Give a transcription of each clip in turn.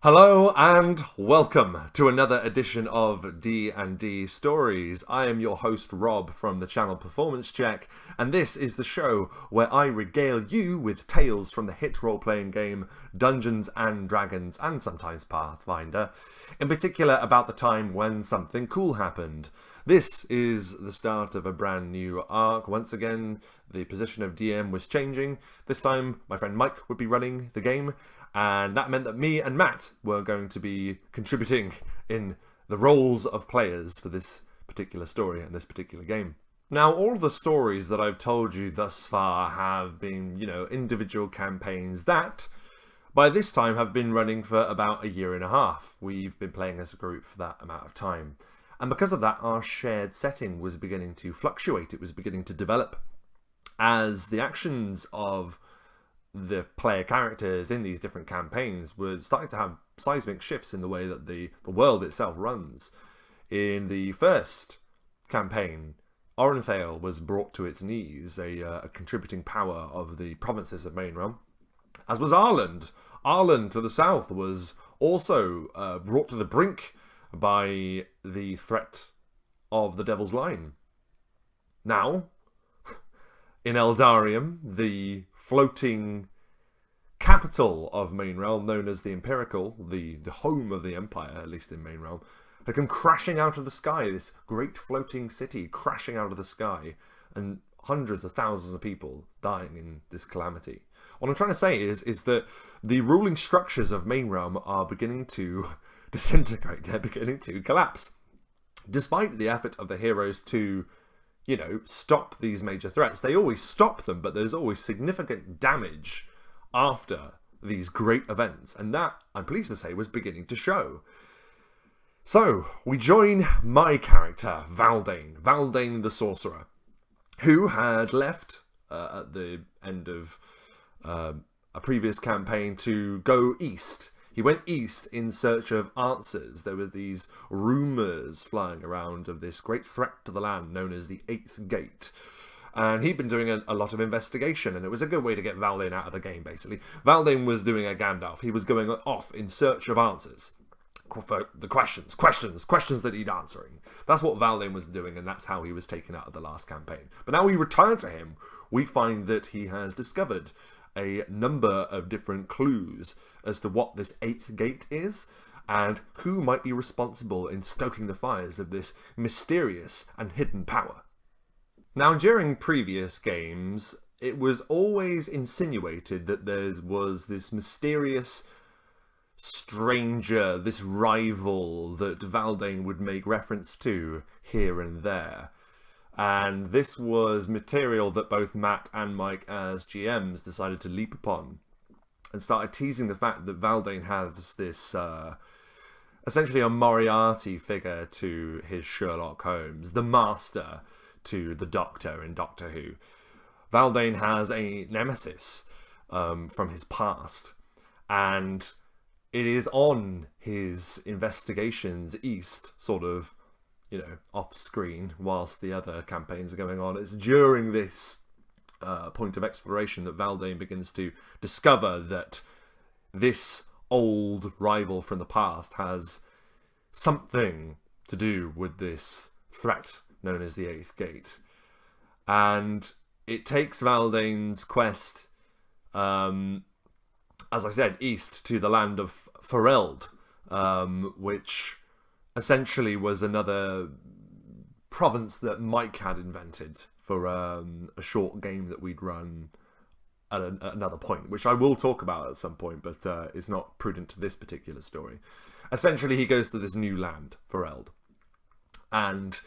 Hello and welcome to another edition of D&D Stories. I am your host Rob from the channel Performance Check, and this is the show where I regale you with tales from the hit role-playing game Dungeons and Dragons and sometimes Pathfinder, in particular about the time when something cool happened. This is the start of a brand new arc. Once again, the position of DM was changing. This time, my friend Mike would be running the game, and that meant that me and Matt were going to be contributing in the roles of players for this particular story and this particular game. Now, all the stories that I've told you thus far have been, individual campaigns that, by this time, have been running for about a year and a half. We've been playing as a group for that amount of time. And because of that, our shared setting was beginning to fluctuate. It was beginning to develop as the actions of the player characters in these different campaigns were starting to have seismic shifts in the way that the world itself runs. In the first campaign, Orenthale was brought to its knees, a contributing power of the provinces of Main Realm, as was Ireland. Ireland to the south was also brought to the brink by the threat of the Devil's Line. Now, in Eldarium, the floating capital of Main Realm, known as the Empirical, the home of the Empire, at least in Main Realm, had come crashing out of the sky, this great floating city crashing out of the sky, and hundreds of thousands of people dying in this calamity. What I'm trying to say is that the ruling structures of Main Realm are beginning to disintegrate, they're beginning to collapse. Despite the effort of the heroes to stop these major threats. They always stop them, but there's always significant damage after these great events, and that, I'm pleased to say, was beginning to show. So, we join my character, Valdane the sorcerer, who had left at the end of a previous campaign to go east. He went east in search of answers. There were these rumours flying around of this great threat to the land known as the Eighth Gate. And he'd been doing a lot of investigation, and it was a good way to get Valdane out of the game, basically. Valdane was doing a Gandalf. He was going off in search of answers. For the questions that he'd answering. That's what Valdane was doing, and that's how he was taken out of the last campaign. But now we return to him, we find that he has discovered a number of different clues as to what this Eighth Gate is and who might be responsible in stoking the fires of this mysterious and hidden power. Now, during previous games, it was always insinuated that there was this mysterious stranger, this rival that Valdane would make reference to here and there. And this was material that both Matt and Mike as GMs decided to leap upon and started teasing the fact that Valdane has this, essentially a Moriarty figure to his Sherlock Holmes, the Master to the Doctor in Doctor Who. Valdane has a nemesis from his past, and it is on his investigations east, sort of, off screen whilst the other campaigns are going on. It's during this point of exploration that Valdane begins to discover that this old rival from the past has something to do with this threat known as the Eighth Gate. And it takes Valdane's quest, as I said, east to the land of Fereld, which essentially was another province that Mike had invented for a short game that we'd run at another point, which I will talk about at some point, but it's not prudent to this particular story. Essentially, he goes to this new land, Fereld, and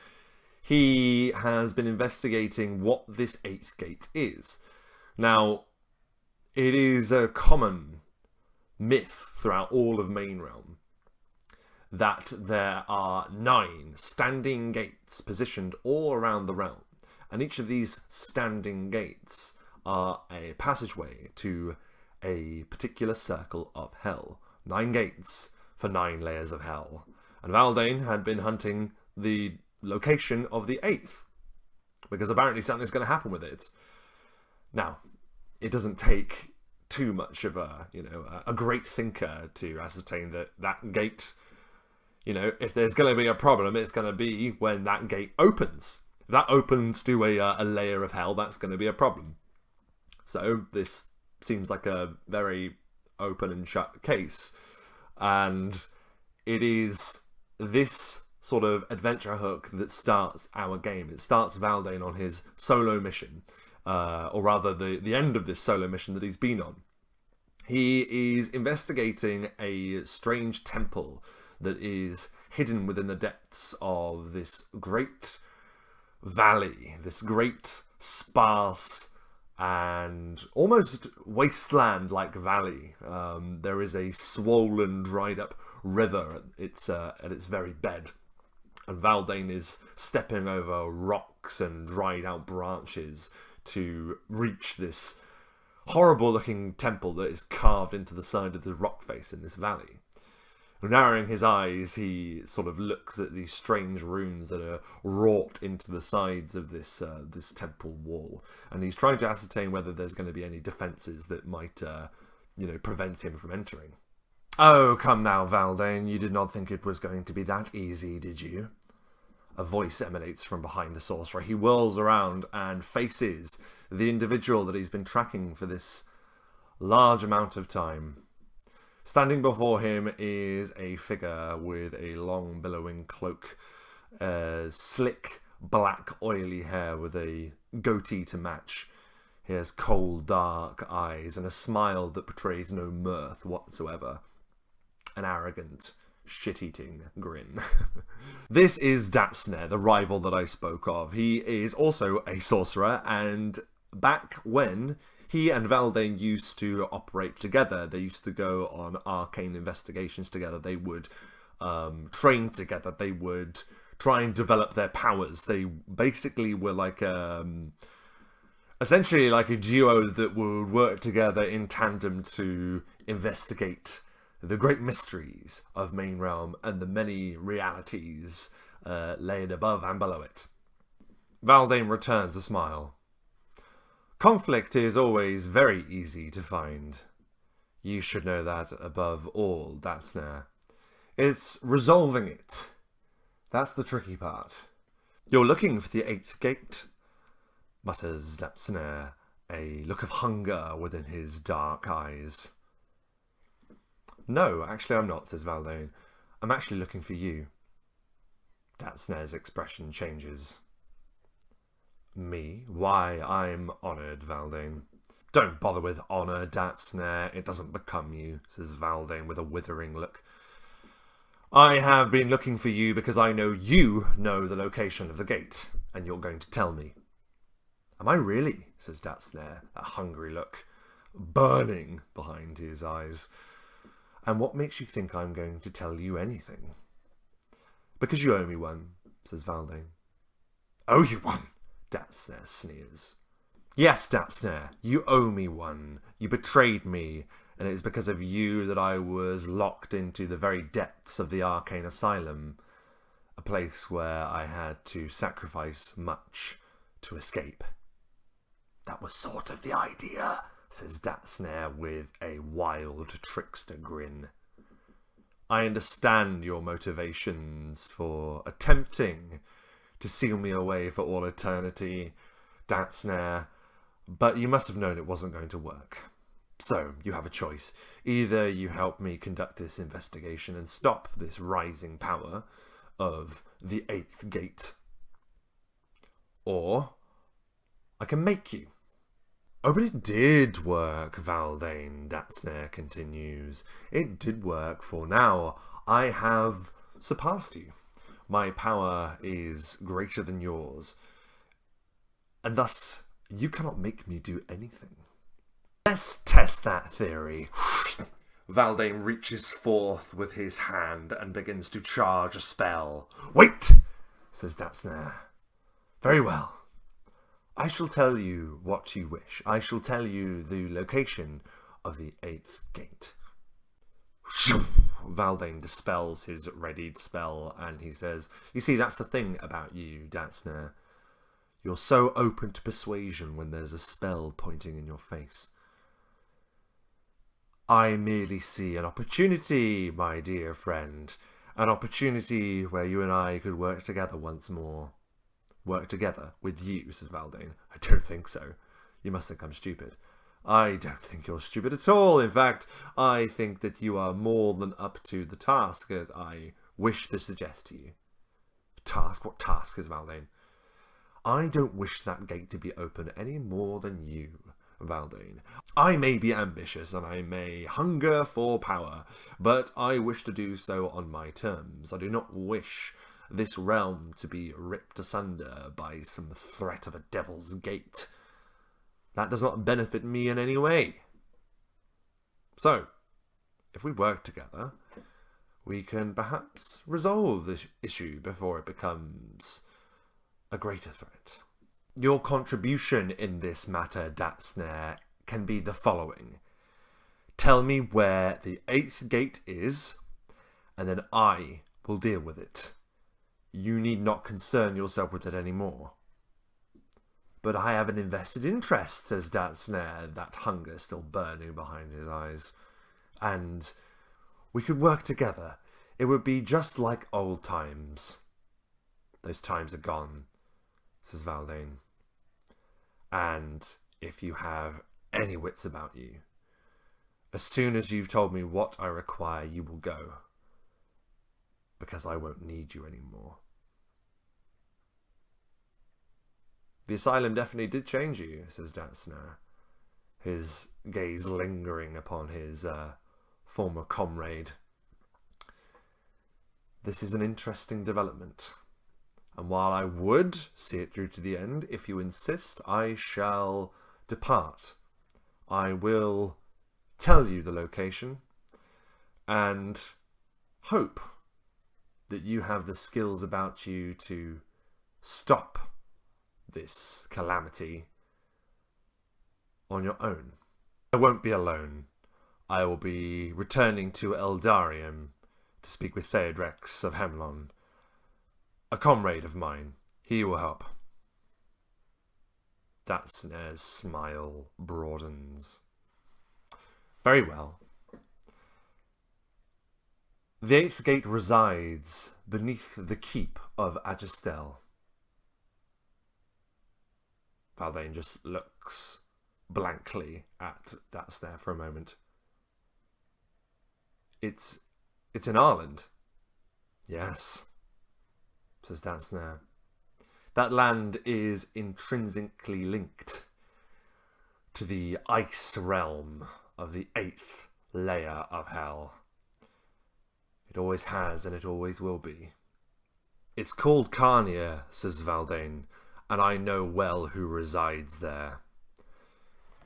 he has been investigating what this Eighth Gate is. Now, it is a common myth throughout all of Main Realm that there are 9 standing gates positioned all around the realm, and each of these standing gates are a passageway to a particular circle of hell. 9 gates for 9 layers of hell. And Valdane had been hunting the location of the 8th, because apparently something's going to happen with it. Now, it doesn't take too much of a great thinker to ascertain that that gate, if there's going to be a problem, it's going to be when that gate opens. If that opens to a layer of hell, that's going to be a problem. So this seems like a very open and shut case. And it is this sort of adventure hook that starts our game. It starts Valdane on his solo mission, or rather the end of this solo mission that he's been on. He is investigating a strange temple that is hidden within the depths of this great valley, this great sparse and almost wasteland-like valley. There is a swollen, dried-up river at its very bed, and Valdane is stepping over rocks and dried-out branches to reach this horrible-looking temple that is carved into the side of the rock face in this valley. Narrowing his eyes, he sort of looks at these strange runes that are wrought into the sides of this temple wall, and he's trying to ascertain whether there's going to be any defenses that might, prevent him from entering. "Oh, come now, Valdane, you did not think it was going to be that easy, did you?" A voice emanates from behind the sorcerer. He whirls around and faces the individual that he's been tracking for this large amount of time. Standing before him is a figure with a long billowing cloak, slick black oily hair with a goatee to match. He has cold dark eyes and a smile that betrays no mirth whatsoever. An arrogant, shit-eating grin. This is Datsner, the rival that I spoke of. He is also a sorcerer, and back when he and Valdane used to operate together, they used to go on arcane investigations together, they would train together, they would try and develop their powers. They basically were like essentially like a duo that would work together in tandem to investigate the great mysteries of Main Realm and the many realities laid above and below it. Valdane returns a smile. "Conflict is always very easy to find. You should know that above all, Datsner. It's resolving it. That's the tricky part." "You're looking for the 8th gate," mutters Datsner, a look of hunger within his dark eyes. "No, actually I'm not," says Valdane. "I'm actually looking for you." Datsner's expression changes. "Me? Why, I'm honoured, Valdane." "Don't bother with honour, Datsner. It doesn't become you," says Valdane with a withering look. "I have been looking for you because I know you know the location of the gate, and you're going to tell me." "Am I really?" says Datsner, a hungry look burning behind his eyes. "And what makes you think I'm going to tell you anything?" "Because you owe me one," says Valdane. "Owe you one?" Datsner sneers. "Yes, Datsner, you owe me one. You betrayed me, and it is because of you that I was locked into the very depths of the Arcane Asylum, a place where I had to sacrifice much to escape." "That was sort of the idea," says Datsner with a wild trickster grin. "I understand your motivations for attempting to seal me away for all eternity, Datsner, but you must have known it wasn't going to work. So, you have a choice. Either you help me conduct this investigation and stop this rising power of the 8th gate, or I can make you." "Oh, but it did work, Valdane," Datsner continues. "It did work, for now I have surpassed you. My power is greater than yours, and thus you cannot make me do anything." "Let's test that theory." Valdane reaches forth with his hand and begins to charge a spell. "Wait," says Datsner. "Very well. I shall tell you what you wish. I shall tell you the location of the 8th gate." Valdane dispels his readied spell and he says, "You see, that's the thing about you, Datsner. You're so open to persuasion when there's a spell pointing in your face. I merely see an opportunity, my dear friend. An opportunity where you and I could work together once more. Work together with you, says Valdane. I don't think so. You must think I'm stupid. I don't think you're stupid at all. In fact, I think that you are more than up to the task that I wish to suggest to you. Task? What task, says Valdane? I don't wish that gate to be open any more than you, Valdane. I may be ambitious and I may hunger for power, but I wish to do so on my terms. I do not wish this realm to be ripped asunder by some threat of a devil's gate. That does not benefit me in any way. So, if we work together, we can perhaps resolve this issue before it becomes a greater threat. Your contribution in this matter, Datsnare, can be the following. Tell me where the 8th gate is, and then I will deal with it. You need not concern yourself with it anymore. But I have an invested interest, says Datsnare, that hunger still burning behind his eyes. And we could work together. It would be just like old times. Those times are gone, says Valdane. And if you have any wits about you, as soon as you've told me what I require, you will go. Because I won't need you anymore. The asylum definitely did change you, says Datsnare, his gaze lingering upon his former comrade. This is an interesting development, and while I would see it through to the end, if you insist, I shall depart. I will tell you the location, and hope that you have the skills about you to stop this calamity on your own. I won't be alone. I will be returning to Eldarium to speak with Theodrex of Hemlon, a comrade of mine. He will help. Datsnare's smile broadens. Very well. The 8th gate resides beneath the keep of Agistel. Valdane just looks blankly at Datsnare for a moment. It's in Ireland. Yes, says Datsnare. That land is intrinsically linked to the ice realm of the 8th layer of hell. It always has and it always will be. It's called Carnia, says Valdane, and I know well who resides there.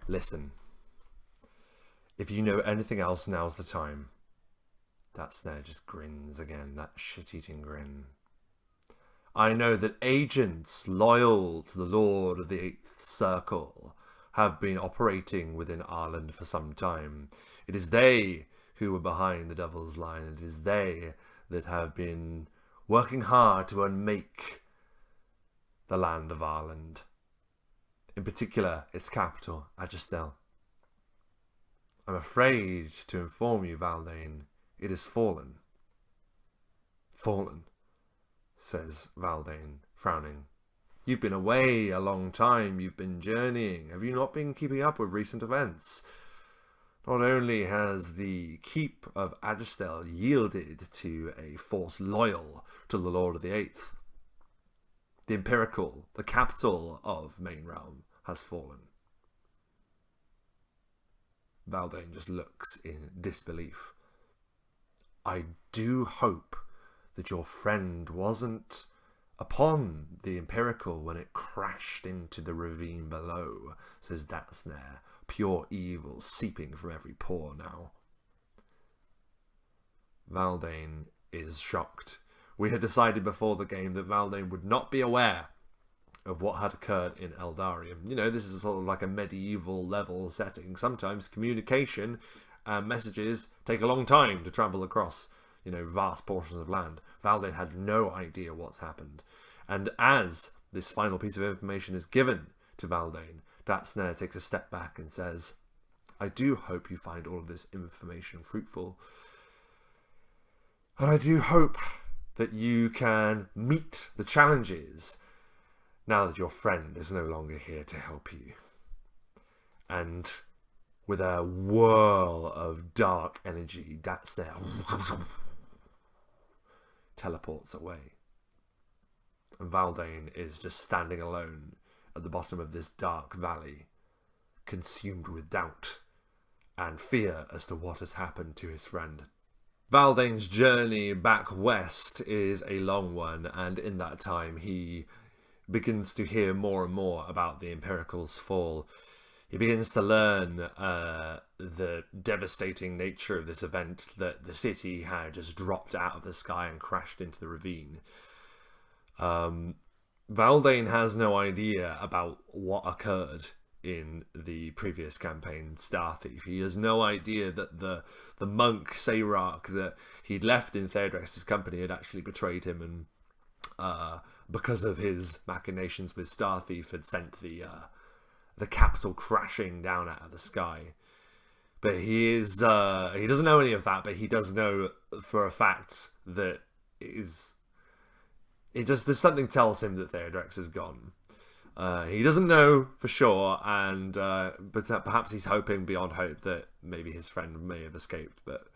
Listen. If you know anything else, now's the time. Datsnare just grins again, that shit-eating grin. I know that agents loyal to the Lord of the 8th Circle have been operating within Ireland for some time. It is they who were behind the Devil's Line. It is they that have been working hard to unmake the land of Ireland. In particular, its capital, Agistel. I'm afraid to inform you, Valdane, it has fallen. Fallen, says Valdane, frowning. You've been away a long time, you've been journeying. Have you not been keeping up with recent events? Not only has the keep of Agistel yielded to a force loyal to the Lord of the 8th, the Empirical, the capital of Main Realm, has fallen. Valdane just looks in disbelief. I do hope that your friend wasn't upon the Empirical when it crashed into the ravine below, says Datsnare, pure evil seeping from every pore now. Valdane is shocked. We had decided before the game that Valdane would not be aware of what had occurred in Eldarium. You know, this is sort of like a medieval level setting. Sometimes communication and messages take a long time to travel across, you know, vast portions of land. Valdane had no idea what's happened. And as this final piece of information is given to Valdane, Datsnare takes a step back and says, I do hope you find all of this information fruitful. And I do hope that you can meet the challenges now that your friend is no longer here to help you. And with a whirl of dark energy, that's there, teleports away. And Valdane is just standing alone at the bottom of this dark valley, consumed with doubt and fear as to what has happened to his friend. Valdane's journey back west is a long one, and in that time he begins to hear more and more about the Empirical's fall. He begins to learn the devastating nature of this event, that the city had just dropped out of the sky and crashed into the ravine. Valdane has no idea about what occurred in the previous campaign, Starthief. He has no idea that the monk Sayrak that he'd left in TheWriter's company had actually betrayed him, and because of his machinations with Starthief had sent the capital crashing down out of the sky. But he doesn't know any of that, but he does know for a fact that there's something tells him that Theodrex is gone. He doesn't know for sure, and but perhaps he's hoping beyond hope that maybe his friend may have escaped, but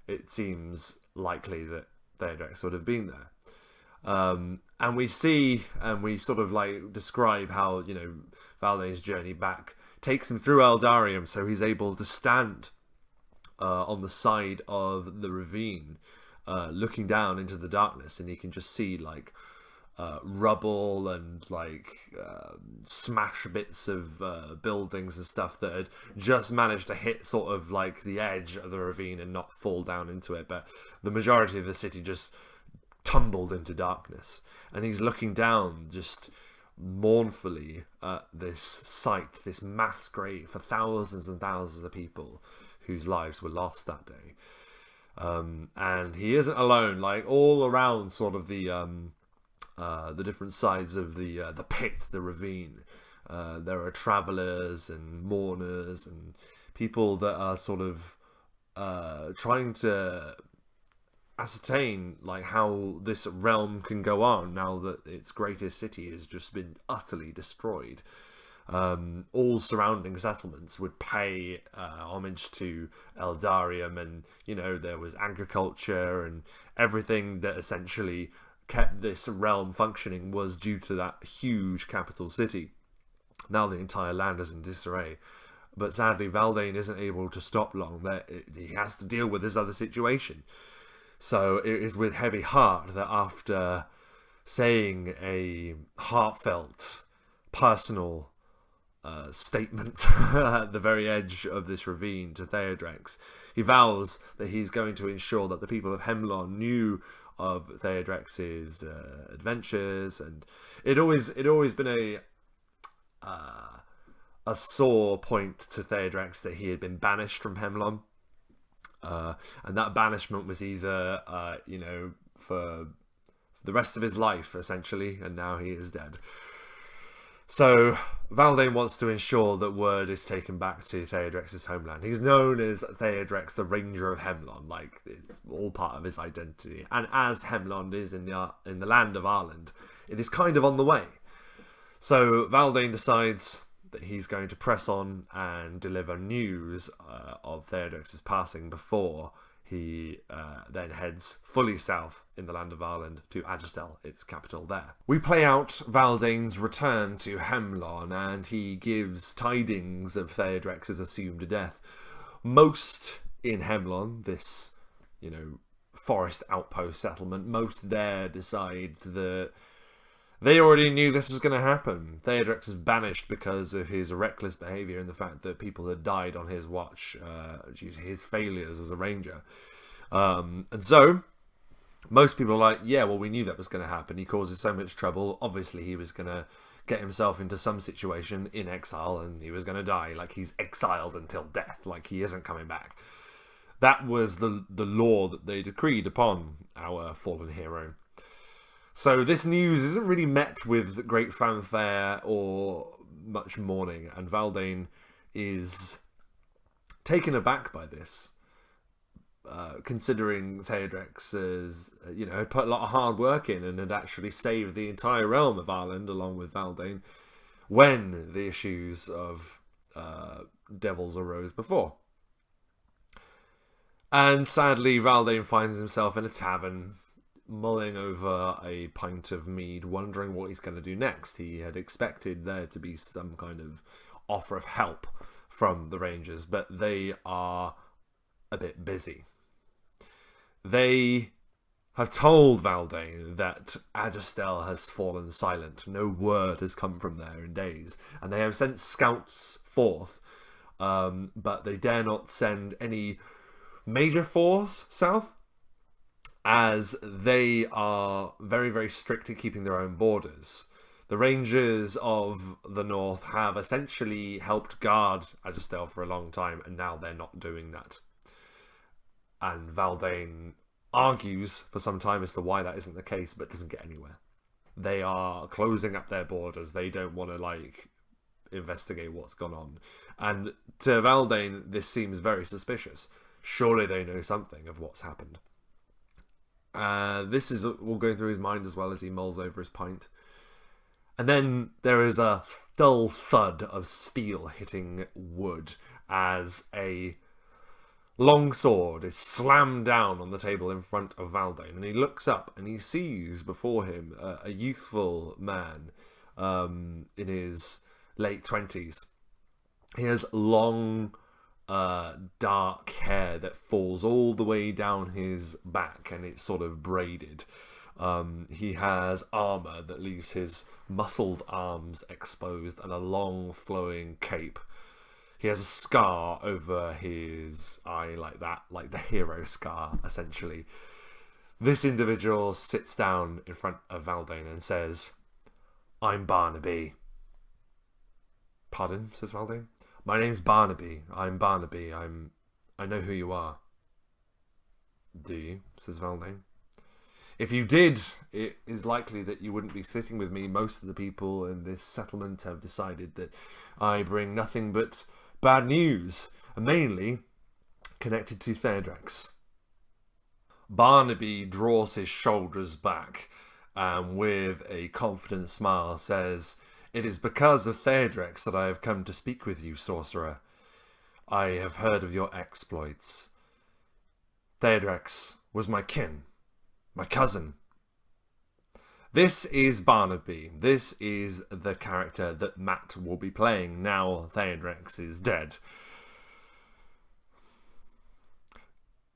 it seems likely that Theodrex would have been there. And we see, and we sort of like describe how, you know, Valdane's journey back takes him through Eldarium, so he's able to stand on the side of the ravine, looking down into the darkness, and he can just see like rubble and like smash bits of buildings and stuff that had just managed to hit sort of like the edge of the ravine and not fall down into it, but the majority of the city just tumbled into darkness, and he's looking down just mournfully at this site, this mass grave for thousands and thousands of people whose lives were lost that day. And he isn't alone. Like all around sort of the different sides of the pit, the ravine, there are travelers and mourners and people that are sort of trying to ascertain like how this realm can go on now that its greatest city has just been utterly destroyed. All surrounding settlements would pay homage to Eldarium, and you know, there was agriculture, and everything that essentially kept this realm functioning was due to that huge capital city. Now the entire land is in disarray, but sadly Valdane isn't able to stop long. He has to deal with this other situation. So it is with heavy heart that after saying a heartfelt, personal statement at the very edge of this ravine to Theodrex, he vows that he's going to ensure that the people of Hemlon knew of Theodrex's adventures, and it always been a sore point to Theodrex that he had been banished from Hemlon. And that banishment was either, you know, for the rest of his life, essentially, and now he is dead. So Valdane wants to ensure that word is taken back to Theodrex's homeland. He's known as Theodrex, the Ranger of Hemlon, like it's all part of his identity. And as Hemlon is in the land of Ireland, it is kind of on the way. So Valdane decides that he's going to press on and deliver news of Theodrex's passing before he then heads fully south in the land of Ireland to Agistel, its capital there. We play out Valdane's return to Hemlon, and he gives tidings of Theodrex's assumed death. Most in Hemlon, this, you know, forest outpost settlement, most there decide that they already knew this was going to happen. Theodrex is banished because of his reckless behaviour and the fact that people had died on his watch due to his failures as a ranger. And so, most people are like, yeah, well, we knew that was going to happen. He causes so much trouble. Obviously, he was going to get himself into some situation in exile and he was going to die. Like, he's exiled until death. Like, he isn't coming back. That was the law that they decreed upon our fallen hero. So this news isn't really met with great fanfare or much mourning, and Valdane is Taken aback by this, considering Theodrex had put a lot of hard work in and had actually saved the entire realm of Ireland along with Valdane when the issues of devils arose before. And sadly, Valdane finds himself in a tavern, mulling over a pint of mead, wondering what he's going to do next. He had expected there to be some kind of offer of help from the Rangers, but they are a bit busy. They have told Valdane that Adgestel has fallen silent. No word has come from there in days, and they have sent scouts forth, but they dare not send any major force south, as they are very, very strict at keeping their own borders. The Rangers of the North have essentially helped guard Adgestel for a long time, and now they're not doing that. And Valdane argues for some time as to why that isn't the case, but doesn't get anywhere. They are closing up their borders. They don't want to, investigate what's gone on. And to Valdane, this seems very suspicious. Surely they know something of what's happened. This is all going through his mind as well as he mulls over his pint. And then there is a dull thud of steel hitting wood as a long sword is slammed down on the table in front of Valdane. And he looks up and he sees before him a youthful man in his late 20s. He has long, dark hair that falls all the way down his back, and it's sort of braided. He has armor that leaves his muscled arms exposed and a long flowing cape. He has a scar over his eye like that, like the hero scar, essentially. This individual sits down in front of Valdane and says, "I'm Barnaby." "Pardon?" says Valdane. "My name's Barnaby. I'm Barnaby. I know who you are." "Do you?" says Valdane. "If you did, it is likely that you wouldn't be sitting with me. Most of the people in this settlement have decided that I bring nothing but bad news, and mainly connected to Theodrex." Barnaby draws his shoulders back and with a confident smile says, "It is because of Theodrex that I have come to speak with you, sorcerer. I have heard of your exploits. Theodrex was my kin, my cousin." This is Barnaby. This is the character that Matt will be playing now Theodrex is dead.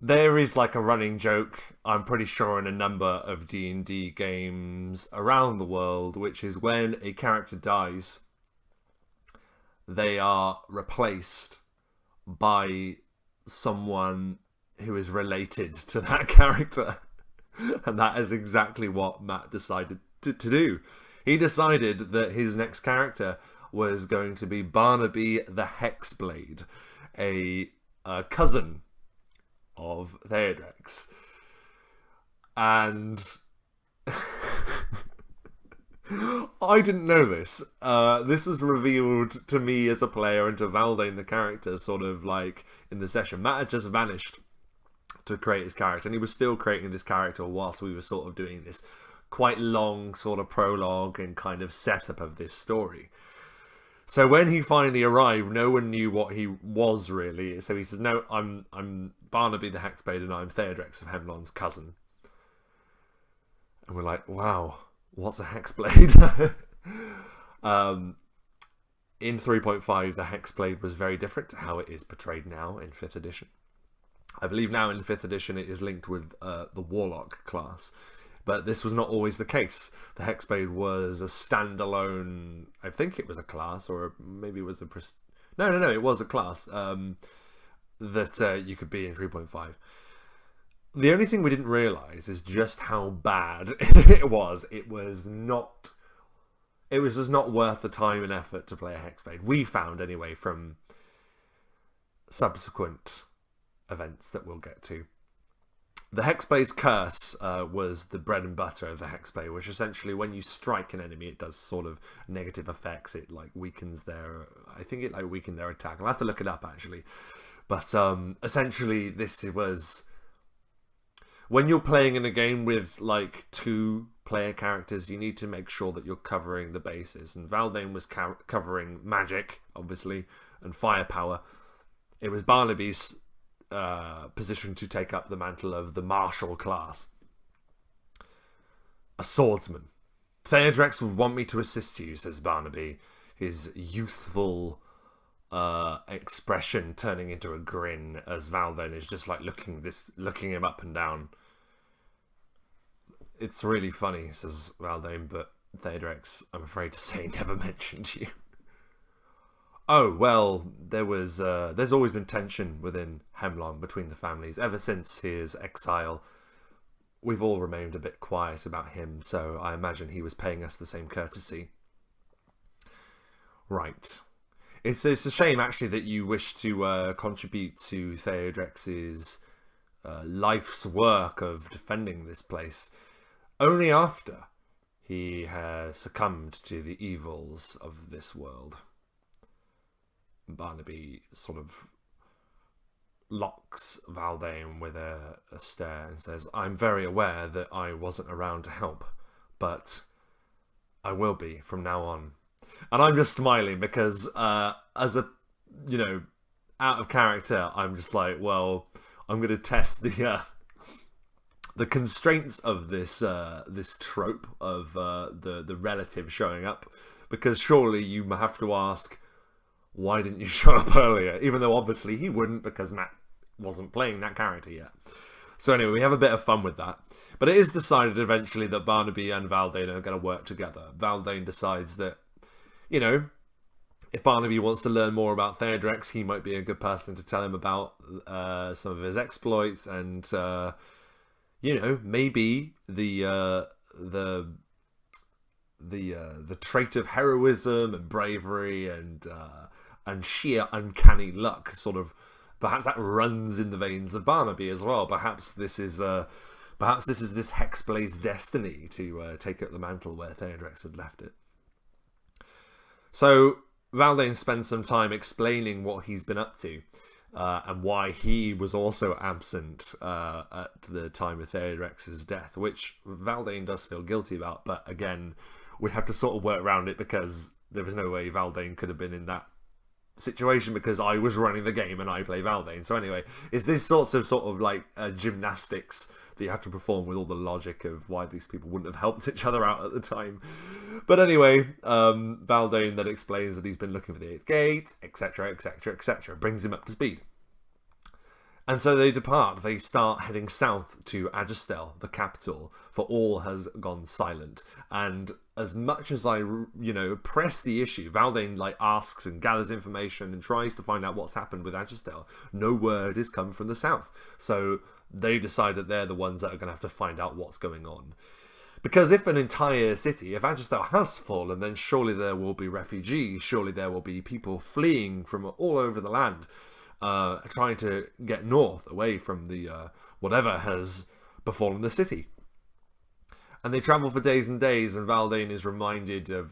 There is a running joke, I'm pretty sure, in a number of D&D games around the world, which is when a character dies, they are replaced by someone who is related to that character. And that is exactly what Matt decided to do. He decided that his next character was going to be Barnaby the Hexblade, a cousin of Theodrex. And I didn't know this. This was revealed to me as a player and to Valdane the character sort of in the session. Matt had just vanished to create his character, and he was still creating this character whilst we were sort of doing this quite long sort of prologue and kind of setup of this story. So when he finally arrived, no one knew what he was really. So he says, "No, I'm Barnaby the Hexblade, and I'm Theodrex of Hemlon's cousin." And we're like, wow, what's a Hexblade? In 3.5, the Hexblade was very different to how it is portrayed now in 5th edition. I believe now in 5th edition it is linked with the Warlock class. But this was not always the case. The Hexblade was a standalone... I think it was a class, or maybe it was a... No, it was a class that you could be in 3.5. The only thing we didn't realise is just how bad it was. It was just not worth the time and effort to play a Hexblade. We found, anyway, from subsequent events that we'll get to. The Hexblade's curse was the bread and butter of the Hexblade, which essentially when you strike an enemy, it does sort of negative effects. It weakens their... I think it weakened their attack. I'll have to look it up, actually. But essentially, this was when you're playing in a game with like 2-player characters, you need to make sure that you're covering the bases. And Valdane was covering magic, obviously, and firepower. It was Barnaby's position to take up the mantle of the martial class, a swordsman. Theodrex would want me to assist you, says Barnaby, his youthful expression turning into a grin as Valdane is just like looking him up and down. It's really funny, says Valdane, but Theodrex, I'm afraid to say, never mentioned you. Oh, well, there's always been tension within Hemlon between the families ever since his exile. We've all remained a bit quiet about him, so I imagine he was paying us the same courtesy. Right. It's a shame, actually, that you wish to contribute to Theodrex's life's work of defending this place only after he has succumbed to the evils of this world. Barnaby sort of locks Valdane with a stare and says, I'm very aware that I wasn't around to help, but I will be from now on. And I'm just smiling because as a, out of character, I'm just like, well, I'm going to test the constraints of this this trope of the relative showing up, because surely you have to ask, why didn't you show up earlier? Even though obviously he wouldn't, because Matt wasn't playing that character yet. So anyway, we have a bit of fun with that. But it is decided eventually that Barnaby and Valdane are going to work together. Valdane decides that, if Barnaby wants to learn more about Theodrex, he might be a good person to tell him about some of his exploits, and maybe the trait of heroism and bravery and sheer uncanny luck, sort of, perhaps that runs in the veins of Barnaby as well. Perhaps this is this Hexblade's destiny to take up the mantle where Theodrex had left it. So Valdane spends some time explaining what he's been up to, and why he was also absent at the time of Theodrex's death, which Valdane does feel guilty about. But again, we have to sort of work around it, because there was no way Valdane could have been in that situation, because I was running the game and I play Valdane. So anyway, it's this sort of like gymnastics that you have to perform with all the logic of why these people wouldn't have helped each other out at the time. But anyway, Valdane then explains that he's been looking for the 8th gate, etc, etc, etc, brings him up to speed. And so they depart. They start heading south to Agistel, the capital, for all has gone silent. And as much as I, press the issue, Valdane asks and gathers information and tries to find out what's happened with Agistel. No word has come from the south. So they decide that they're the ones that are going to have to find out what's going on. Because if an entire city, if Agistel has fallen, then surely there will be refugees. Surely there will be people fleeing from all over the land, trying to get north, away from the whatever has befallen the city. And they travel for days and days, and Valdane is reminded of,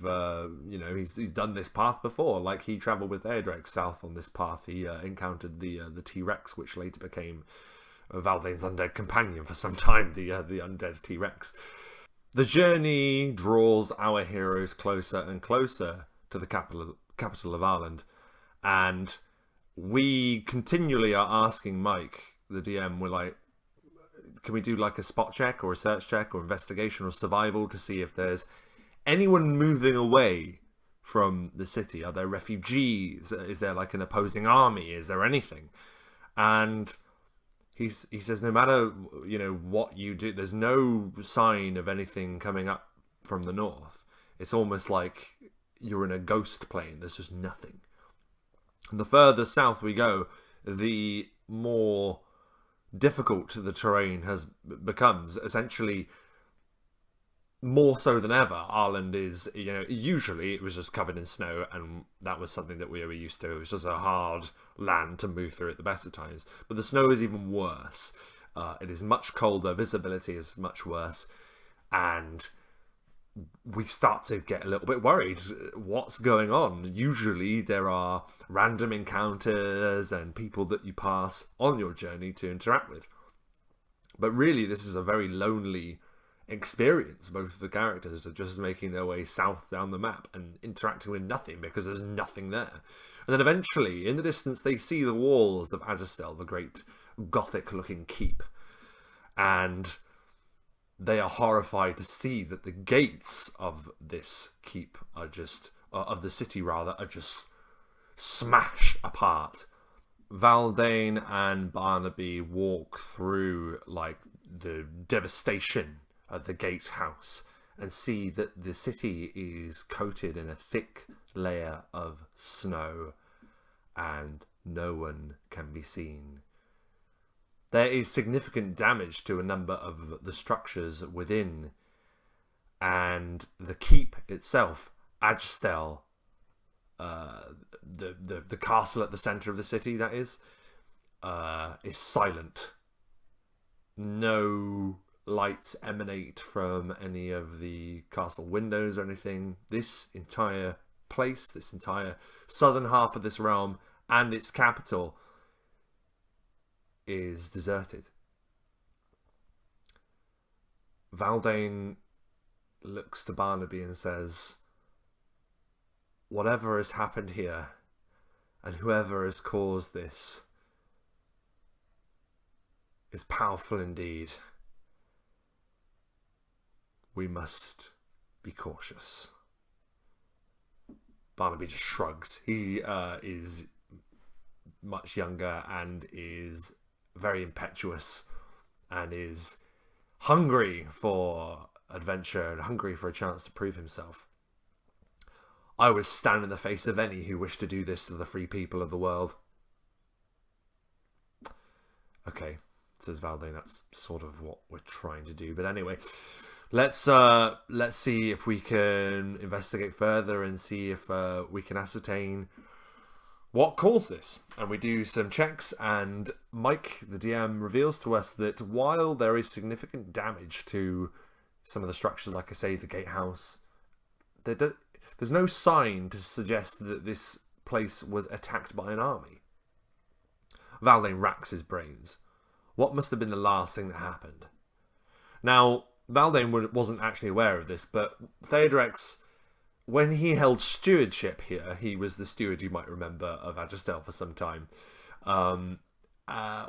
he's done this path before. Like, he travelled with Theodrex south on this path. He encountered the T-Rex, which later became Valdane's undead companion for some time, the undead T-Rex. The journey draws our heroes closer and closer to the capital of Ireland, and we continually are asking Mike, the DM, we're like, can we do like a spot check or a search check or investigation or survival to see if there's anyone moving away from the city? Are there refugees? Is there like an opposing army? Is there anything? And he says, no matter, what you do, there's no sign of anything coming up from the north. It's almost like you're in a ghost plane. There's just nothing. And the further south we go, the more difficult the terrain becomes. Essentially, more so than ever, Ireland is, usually it was just covered in snow, and that was something that we were used to. It was just a hard land to move through at the best of times. But the snow is even worse. It is much colder, visibility is much worse, and we start to get a little bit worried. What's going on? Usually there are random encounters and people that you pass on your journey to interact with. But really, this is a very lonely experience. Both of the characters are just making their way south down the map and interacting with nothing because there's nothing there. And then eventually, in the distance, they see the walls of Agistel, the great Gothic-looking keep. And they are horrified to see that the gates of this keep are just, of the city rather, are just smashed apart. Valdane and Barnaby walk through like the devastation of the gatehouse and see that the city is coated in a thick layer of snow and no one can be seen. There is significant damage to a number of the structures within, and the keep itself, Agistel, the castle at the center of the city, that is silent. No lights emanate from any of the castle windows or anything. This entire place, this entire southern half of this realm and its capital is deserted. Valdane looks to Barnaby and says, "Whatever has happened here, and whoever has caused this, is powerful indeed. We must be cautious." Barnaby just shrugs. He is much younger and is very impetuous and is hungry for adventure and hungry for a chance to prove himself. "I would stand in the face of any who wish to do this to the free people of the world." Okay, says Valdane, that's sort of what we're trying to do. But anyway, let's see if we can investigate further and see if we can ascertain what caused this. And we do some checks, and Mike, the DM, reveals to us that while there is significant damage to some of the structures, like I say, the gatehouse, there's no sign to suggest that this place was attacked by an army. Valdane racks his brains. What must have been the last thing that happened? Now, Valdane wasn't actually aware of this, but TheWriter, when he held stewardship here, he was the steward, you might remember, of Agistel for some time.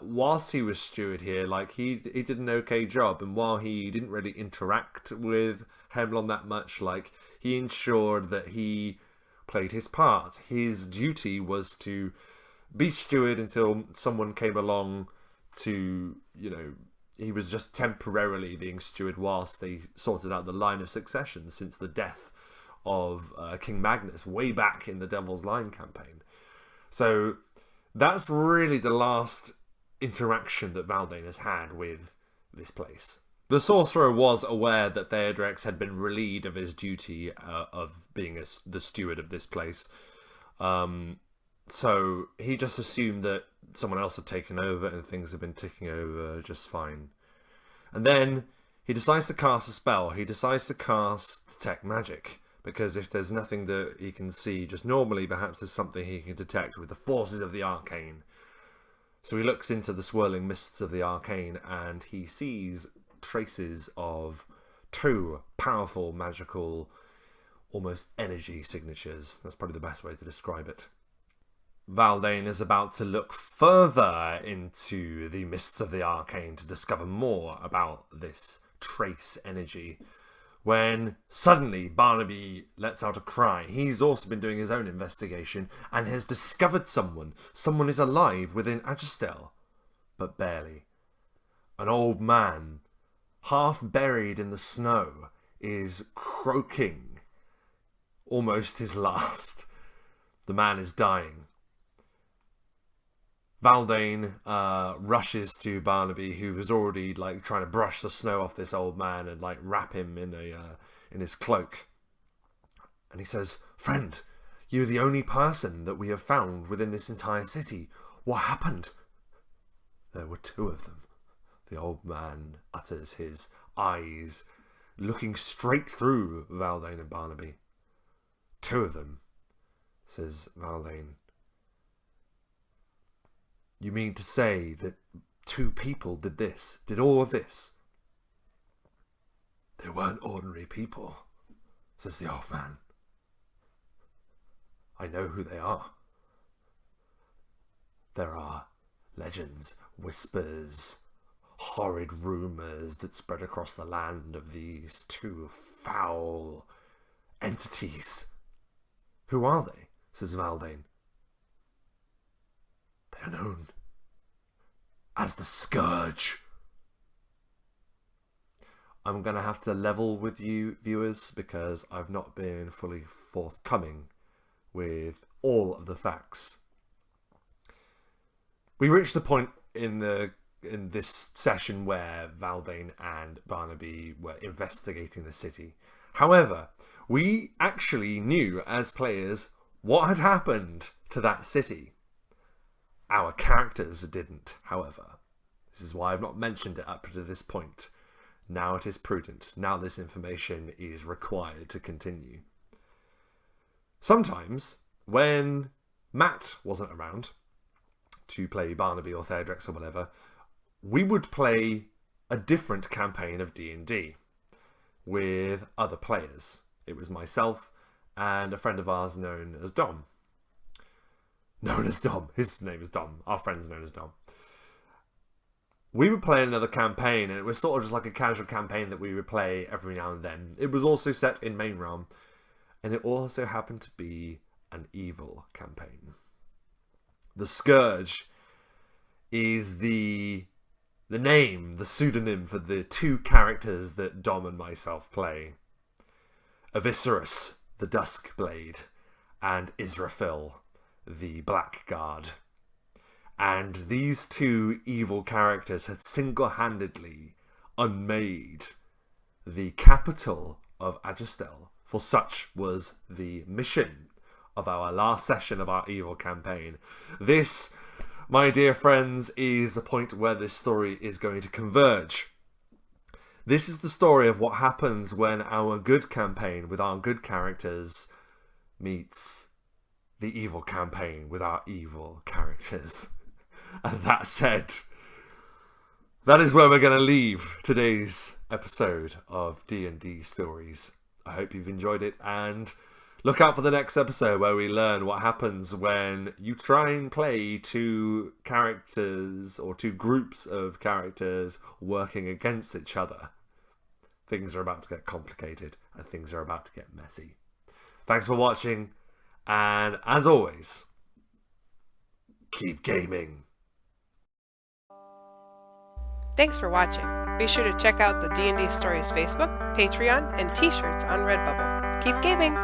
Whilst he was steward here, like he did an okay job, and while he didn't really interact with Hemlon that much, like he ensured that he played his part. His duty was to be steward until someone came along to, you know, he was just temporarily being steward whilst they sorted out the line of succession since the death of King Magnus way back in the Devil's Line campaign. So that's really the last interaction that Valdane has had with this place. The sorcerer was aware that TheWriter had been relieved of his duty of being the steward of this place. So he just assumed that someone else had taken over and things had been ticking over just fine. And then he decides to cast a spell. He decides to cast Detect Magic, because if there's nothing that he can see just normally, perhaps there's something he can detect with the forces of the arcane. So he looks into the swirling mists of the arcane and he sees traces of two powerful, magical, almost energy signatures. That's probably the best way to describe it. Valdane is about to look further into the mists of the arcane to discover more about this trace energy, when suddenly Barnaby lets out a cry. He's also been doing his own investigation and has discovered someone. Someone is alive within Agistel, but barely. An old man, half buried in the snow, is croaking almost his last. The man is dying. Valdane rushes to Barnaby, who was already like trying to brush the snow off this old man and like wrap him in his cloak. And he says, "Friend, you're the only person that we have found within this entire city. What happened?" "There were two of them." The old man utters, his eyes looking straight through Valdane and Barnaby. "Two of them," says Valdane. "You mean to say that two people did all of this?" "They weren't ordinary people," says the old man. "I know who they are. There are legends, whispers, horrid rumours that spread across the land of these two foul entities." "Who are they?" says Valdane. "They are known as the Scourge." I'm going to have to level with you, viewers, because I've not been fully forthcoming with all of the facts. We reached the point in this session where Valdane and Barnaby were investigating the city. However, we actually knew as players what had happened to that city. Our characters didn't, however. This is why I've not mentioned it up to this point. Now it is prudent. Now this information is required to continue. Sometimes, when Matt wasn't around to play Barnaby or Theodrex or whatever, we would play a different campaign of D&D with other players. It was myself and a friend of ours known as Dom. His name is Dom. Our friend's known as Dom. We would play another campaign, and it was sort of just like a casual campaign that we would play every now and then. It was also set in Main Realm, and it also happened to be an evil campaign. The Scourge is the pseudonym for the two characters that Dom and myself play. Eviscerus, the Duskblade, and Israfil, the Blackguard. And these two evil characters had single-handedly unmade the capital of Agistel, for such was the mission of our last session of our evil campaign. This, my dear friends, is the point where this story is going to converge. This is the story of what happens when our good campaign with our good characters meets the evil campaign with our evil characters. And that said, that is where we're going to leave today's episode of D&D Stories. I hope you've enjoyed it, and look out for the next episode where we learn what happens when you try and play two characters or two groups of characters working against each other. Things are about to get complicated and things are about to get messy. Thanks for watching, and as always, keep gaming. Thanks for watching. Be sure to check out the D&D Stories Facebook, Patreon, and t-shirts on Redbubble. Keep gaming!